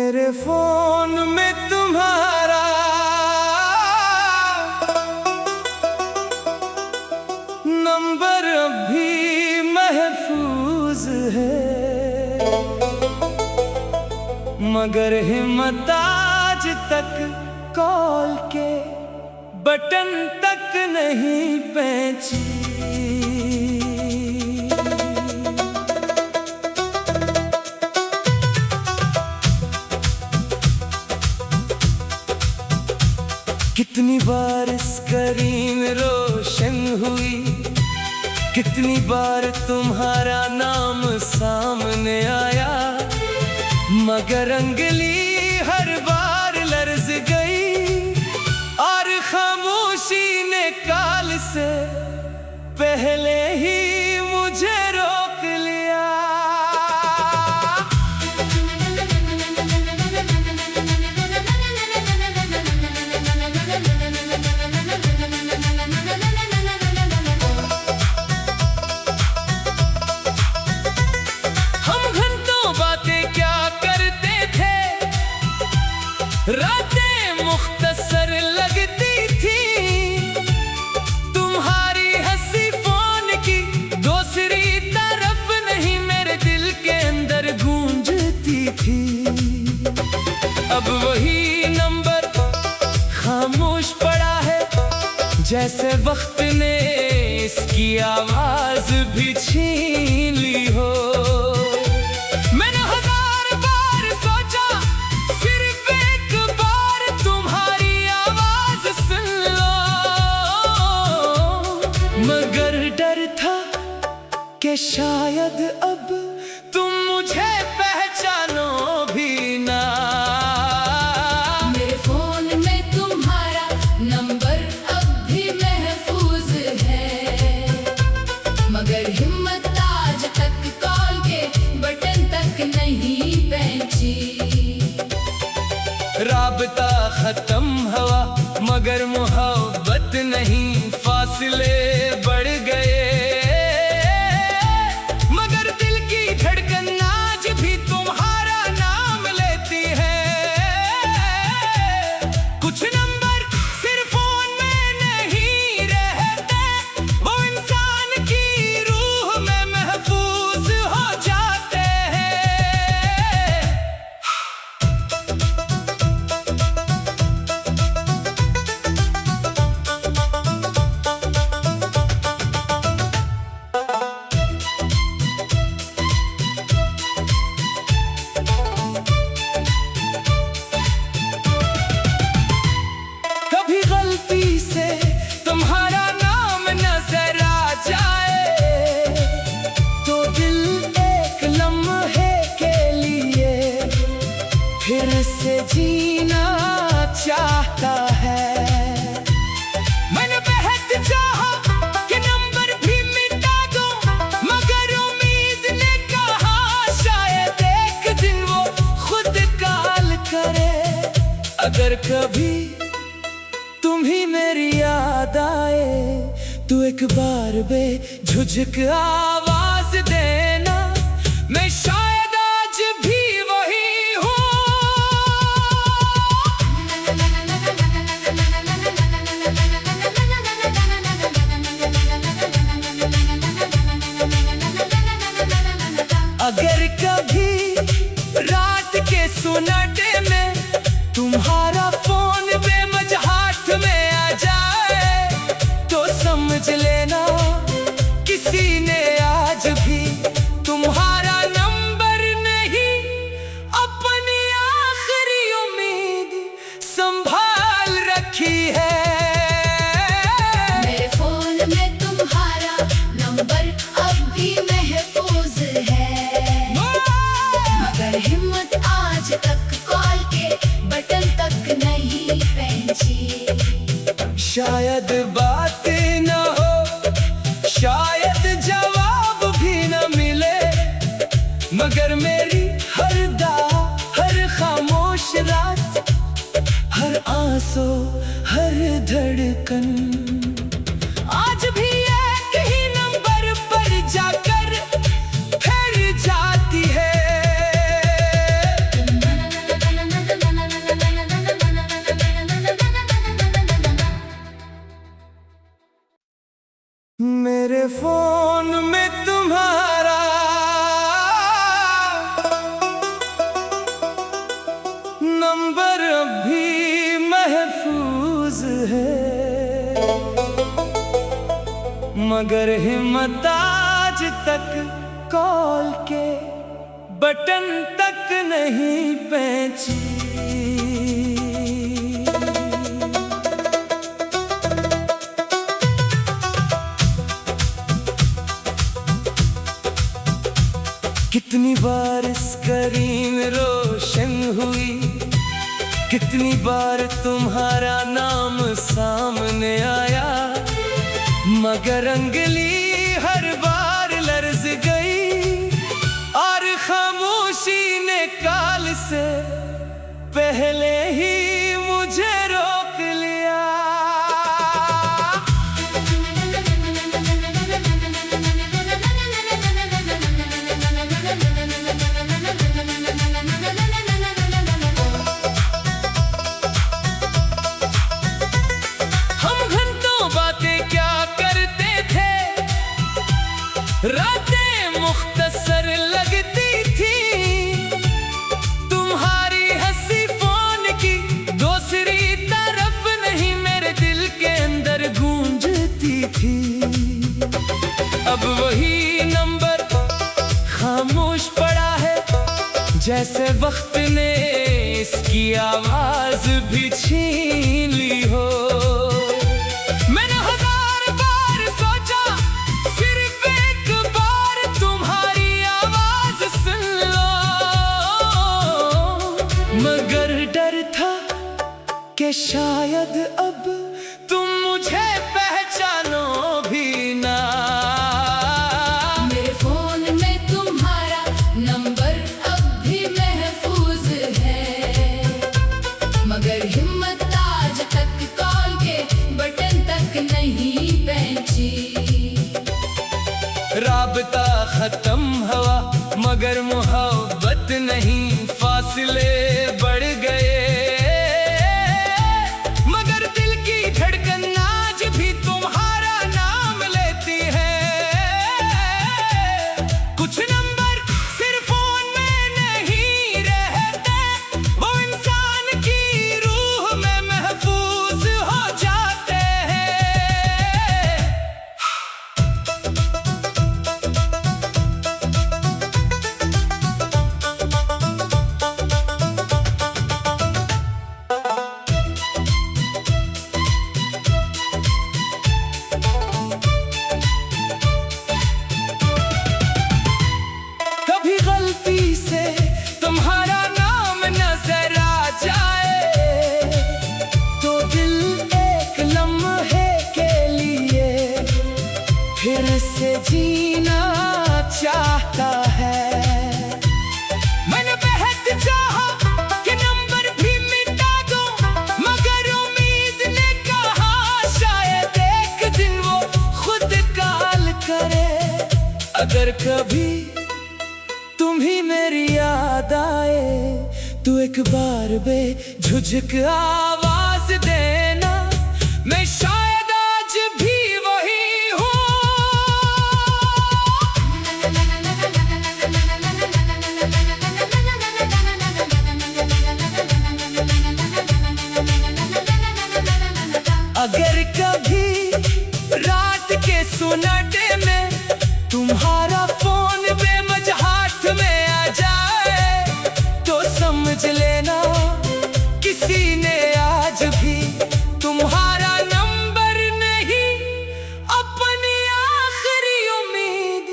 मेरे फोन में तुम्हारा नंबर अभी महफूज है, मगर हिम्मत आज तक कॉल के बटन तक नहीं पहुंची। कितनी बार स्क्रीन रोशन हुई, कितनी बार तुम्हारा नाम सामने आया, मगर अंगली हर बार लर्ज गई और खामोशी ने काल से पहले ही मुझे रोक लिया। रातें मुख्तसर लगती थी, तुम्हारी हंसी फोन की दूसरी तरफ नहीं मेरे दिल के अंदर गूंजती थी। अब वही नंबर खामोश पड़ा है, जैसे वक्त ने इसकी आवाज भी छीन ली हो। मगर डर था कि शायद अब तुम मुझे पहचानो भी ना। मेरे फोन में तुम्हारा नंबर अब भी महफूज है, मगर हिम्मत आज तक कॉल के बटन तक नहीं पहुंची। राबता खत्म हुआ मगर मोहब्बत नहीं, फासले बढ़ गए मगर दिल की धड़कन आज भी तुम्हारा नाम लेती है। कुछ नंबर सिर्फ फोन में नहीं रहते, वो इंसान की रूह में महफूज हो जाते हैं। गलती से तुम्हारा नाम नजर आ जाए तो दिल एक लम्हे के लिए फिर से जीना चाहता है। मैंने बेहद चाहा कि नंबर भी मिटा दूं, मगर उम्मीद ने कहा शायद एक दिन वो खुद कॉल करे। अगर कभी तुम्ही मेरी याद आए तो एक बार बेझिझक आवाज देना, मैं शायद आज भी वही हूँ। अगर कभी रात के सुनाटे में तुम्हारा फोन बेमजहात में आ जाए तो समझ लेना किसी ने आज भी तुम्हारा नंबर नहीं, अपनी आखिरी उम्मीद संभाल रखी है। मेरे फोन में तुम्हारा नंबर अब भी महफूज है, मगर हिम्मत आज तक कॉल के बटन तक नहीं पहुंची। शायद बात न हो, शायद जवाब भी न मिले, मगर मेरी हर खामोश रात, हर आंसू, हर धड़कन आज भी एक ही नंबर पर जाकर ठहर जाती है। मगर हिम्मत आज तक कॉल के बटन तक नहीं पहुंची। कितनी बार स्क्रीन रोशन हुई, कितनी बार तुम्हारा नाम सामने आया, मगर अंगली हर बार लर्ज गई और खामोशी ने काल से पहले ही मुझे रोक लिया। रातें मुख्तसर लगती थी, तुम्हारी हंसी फोन की दूसरी तरफ नहीं मेरे दिल के अंदर गूंजती थी। अब वही नंबर खामोश पड़ा है, जैसे वक्त ने इसकी आवाज भी छीन ली हो। मगर डर था कि शायद अब तुम मुझे पहचानो भी ना। मेरे फोन में तुम्हारा नंबर अब भी महफूज है, मगर हिम्मत आज तक कॉल के बटन तक नहीं पहुंची। राबता खत्म हुआ मगर मोहब्बत नहीं, फासले बढ़ गए मगर दिल की धड़कन आज भी तुम्हारा नाम लेती है। कुछ नंबर सिर्फ फोन में नहीं रहते, वो इंसान की रूह में महफूज हो जाते हैं। तुम्हारा नाम नजर आ जाए तो दिल एक लम्हे के लिए फिर से जीना चाहता है। मैंने बेहद चाहा कि नंबर भी मिटा दूं, मगर उम्मीद ने कहा शायद एक दिन वो खुद कॉल करे। अगर कभी तुम्ही मेरी याद आए तो एक बार बेझिझक आवाज देना, मैं शायद आज भी वही हूँ। अगर कभी रात के सुनाटे में तुम्हारा फोन हाथ में आ जाए तो समझ लेना किसी ने आज भी तुम्हारा नंबर नहीं, अपनी आखिरी उम्मीद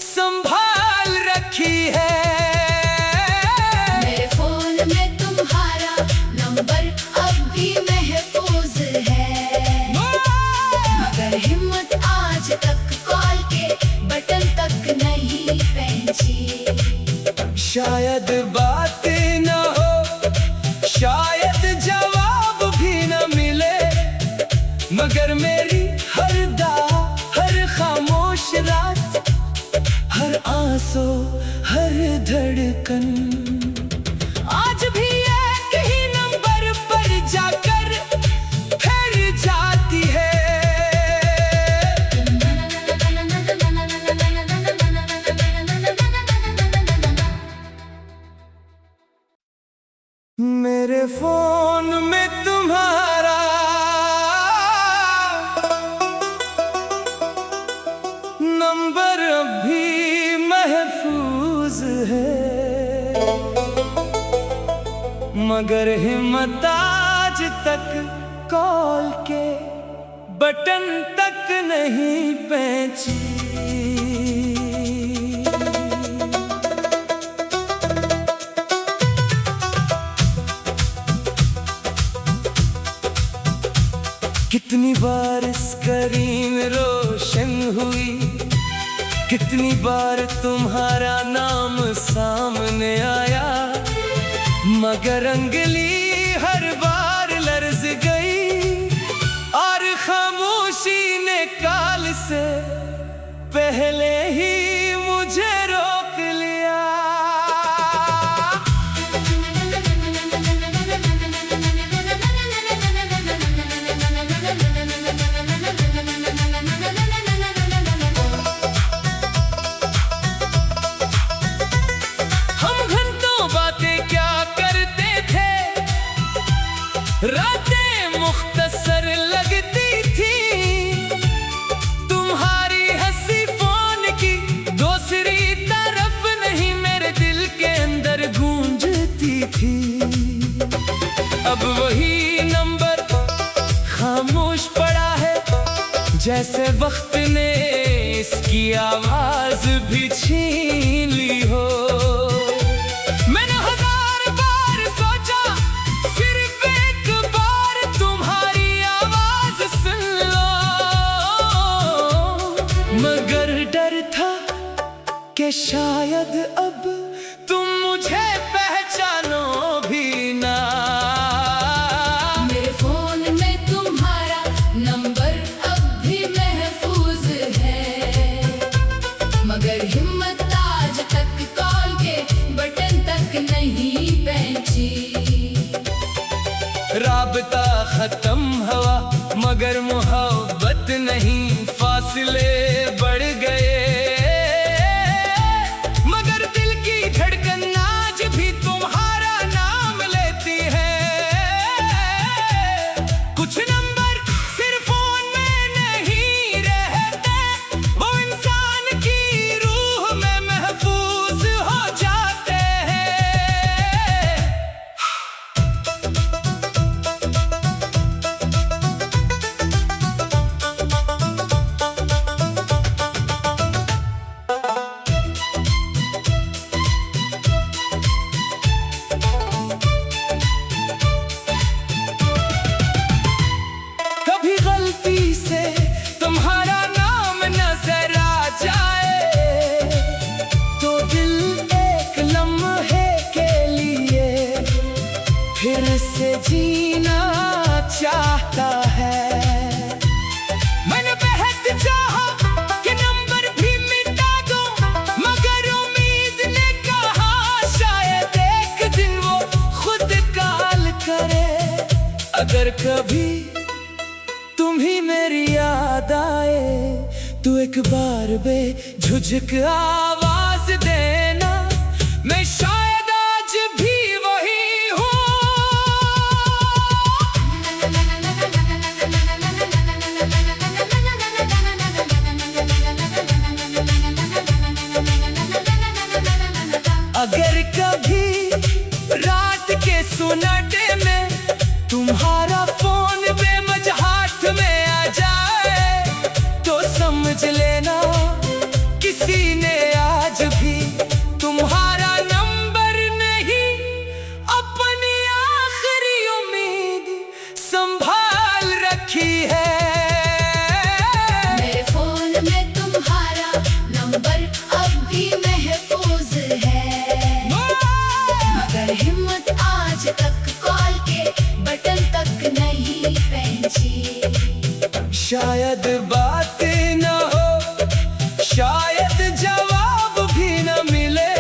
संभाल रखी है। मेरे फोन में तुम्हारा नंबर अब भी महफूज है, मगर हिम्मत आज तक कॉल के बटन तक नहीं पहुंची। शायद बात न हो, शायद जवाब भी न मिले, मगर मेरी हर खामोश रात, हर आंसू, हर धड़कन आज भी एक ही नंबर पर जाकर फिर जाती है। मेरे फोन में तुम्हारा मगर हिम्मत आज तक कॉल के बटन तक नहीं पहुंची। कितनी बार स्क्रीन रोशन हुई, कितनी बार तुम्हारा नाम सामने आया, मगर अंगली हर बार लर्ज गई और खामोशी ने काल से पहले ही मुझे रोक लिया। रातें मुख्तसर लगती थी, तुम्हारी हंसी फोन की दूसरी तरफ नहीं मेरे दिल के अंदर गूंजती थी। अब वही नंबर खामोश पड़ा है, जैसे वक्त ने इसकी आवाज भी छीन ली हो। मगर डर था कि शायद अब तुम मुझे पहचानो भी ना। मेरे फोन में तुम्हारा नंबर अब भी महफूज है, मगर हिम्मत आज तक कॉल के बटन तक नहीं पहुंची। राबता खत्म हुआ मगर मोहब्बत नहीं, फासले बढ़ गए मगर दिल की धड़कन आज भी तुम्हारा नाम लेती है। कुछ नंबर सिर्फ फोन में नहीं रहते, वो इंसान की रूह में महफूज हो जाते हैं। गलती से तुम्हारा नाम नजर आ जाए तो दिल एक लम्हे के लिए फिर से जीना चाहता है। मैंने बेहद चाहा कि नंबर भी मिटा दूं, मगर उम्मीद ने कहा शायद एक दिन वो खुद कॉल करे। अगर कभी तुम्ही मेरी याद आए तो एक बार बेझिझक आवाज देना, मैं शायद आज भी वही हूँ। अगर कभी रात के सुनाटे में तुम्हारा फोन बेमजहात में आ जाए तो समझ लेना किसी ने आज भी तुम्हारा नंबर नहीं, अपनी आखिरी उम्मीद संभाल रखी है। मेरे फोन में तुम्हारा नंबर अब भी महफूज है, मगर हिम्मत आज तक कॉल के बटन तक नहीं पहुंची। शायद बात न हो, शायद जवाब भी न मिले,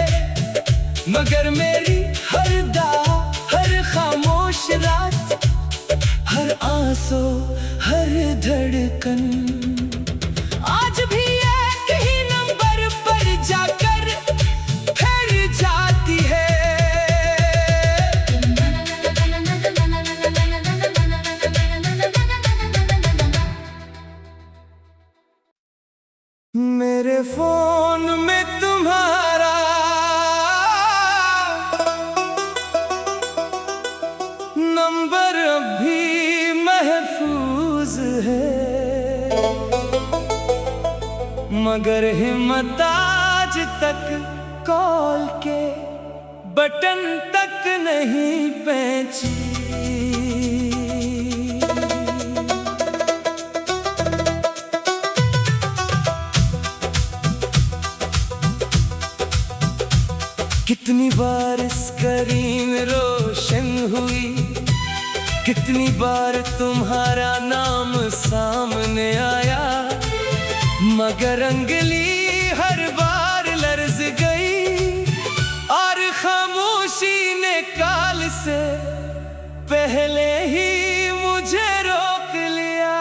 मगर मेरी हर खामोश रात, हर आंसू, हर धड़कन आज भी एक ही नंबर पर जाकर फिर जाती है। मेरे फोन में तुम्हारा मगर हिम्मत आज तक कॉल के बटन तक नहीं पहुंची। कितनी बार स्क्रीन रोशन हुई, कितनी बार तुम्हारा नाम सामने आया, मगर अंगली हर बार लर्ज गई और खामोशी ने काल से पहले ही मुझे रोक लिया।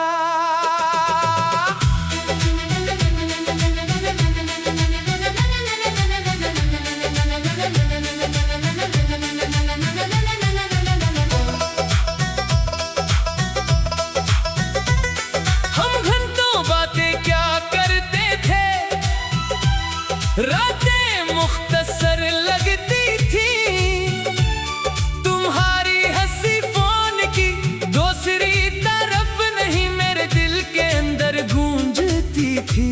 रातें मुख्तसर लगती थी, तुम्हारी हंसी फोन की दूसरी तरफ नहीं मेरे दिल के अंदर गूंजती थी।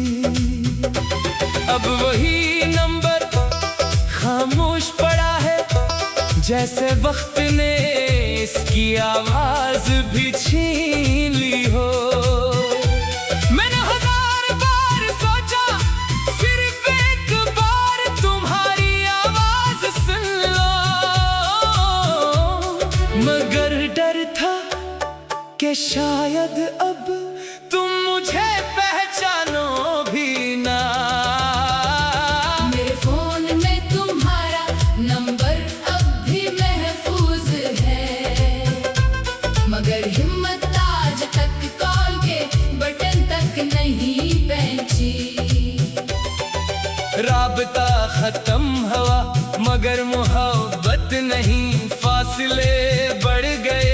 अब वही नंबर खामोश पड़ा है, जैसे वक्त ने इसकी आवाज भी छीन ली हो। मगर डर था कि शायद अब तुम मुझे पहचानो भी ना। मेरे फोन में तुम्हारा नंबर अब भी महफूज है, मगर हिम्मत आज तक कॉल के बटन तक नहीं पहुंची। राबता खत्म हुआ मगर मोहब्बत नहीं, फासले बढ़ गए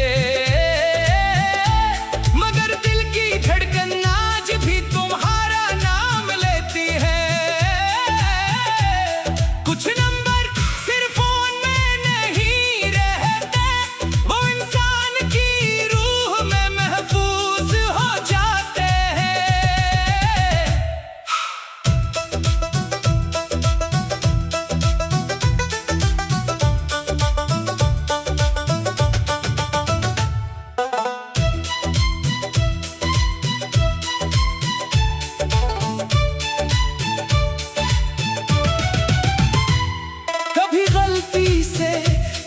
मगर दिल की धड़कन आज भी तुम्हारा नाम लेती है। कुछ नंबर सिर्फ फोन में नहीं रहते, वो इंसान की रूह में महफूज हो जाते हैं।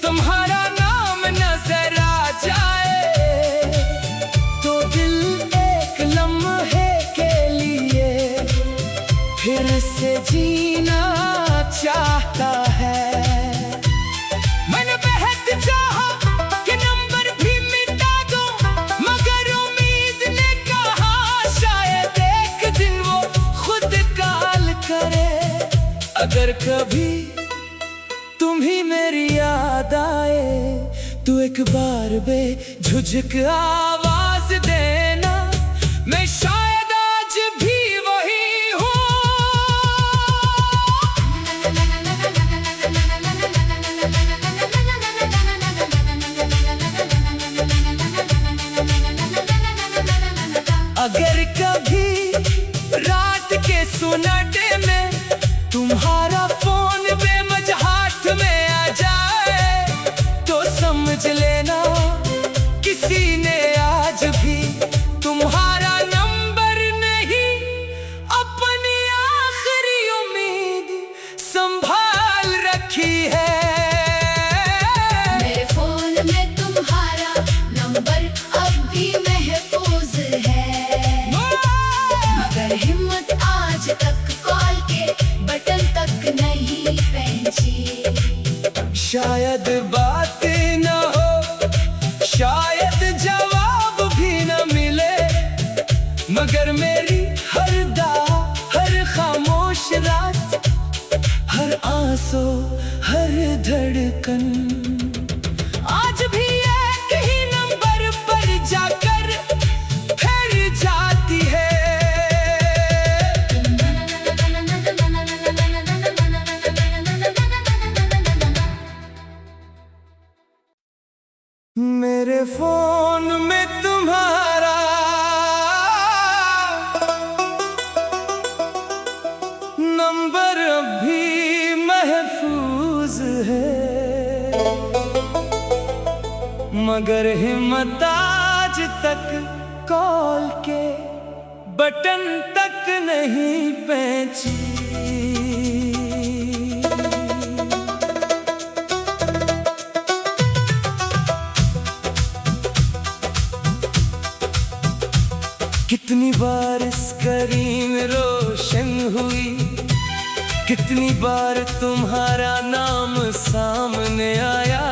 तुम्हारा नाम नजर आ जाए तो दिल एक लम्हे के लिए फिर से जीना चाहता है। मैंने बेहद चाहा कि नंबर भी मिटा दूं, मगर उम्मीद ने कहा शायद एक दिन वो खुद कॉल करे। अगर कभी तुम्ही मेरी याद आए तो एक बार बेझिझक आवाज देना, मैं शायद आज भी वही हूँ। अगर कभी रात के सुनाटे में तुम्हारा फोन बेमजहात में आ जाए तो समझ लेना किसी ने आज भी तुम्हारा नंबर नहीं, अपनी आखिरी उम्मीद संभाल रखी है। मेरे फोन में तुम्हारा नंबर अब भी महफूज है, मगर हिम्मत आज तक कॉल के बटन तक नहीं पहुंची। शायद बात न हो, शायद जवाब भी न मिले, मगर मेरी हर खामोश रात, हर आंसू, हर धड़कन आज भी एक ही नंबर पर जाकर फिर जाती है। मेरे फोन में तुम्हारा मगर हिम्मत आज तक कॉल के बटन तक नहीं पहुंची। कितनी बार स्क्रीन रोशन हुई, कितनी बार तुम्हारा नाम सामने आया,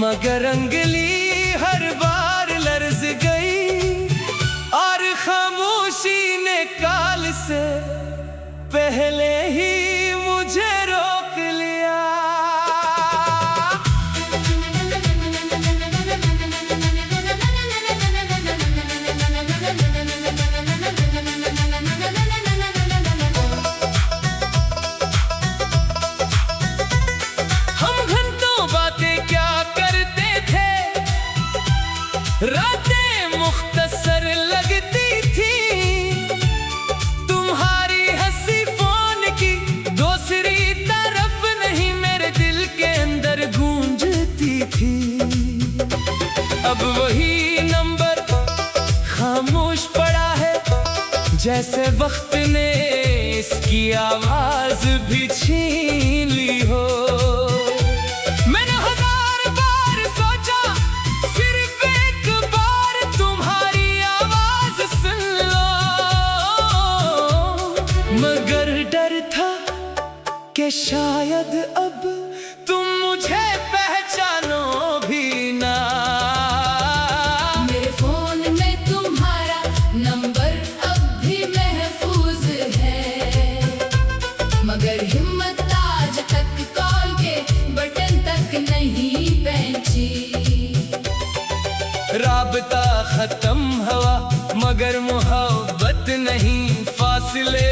मगर अंगली हर बार लर्ज गई और खामोशी ने काल से पहले ही मुझे रोक लिया। रातें मुख्तसर लगती थी, तुम्हारी हंसी फोन की दूसरी तरफ नहीं मेरे दिल के अंदर गूंजती थी। अब वही नंबर खामोश पड़ा है, जैसे वक्त ने इसकी आवाज भी छीन ली हो। मगर डर था कि शायद अब तुम मुझे पहचानो भी ना। मेरे फोन में तुम्हारा नंबर अब भी महफूज है, मगर हिम्मत आज तक कॉल के बटन तक नहीं पहुंची। राबता खत्म हुआ मगर मोहब्बत नहीं, फासले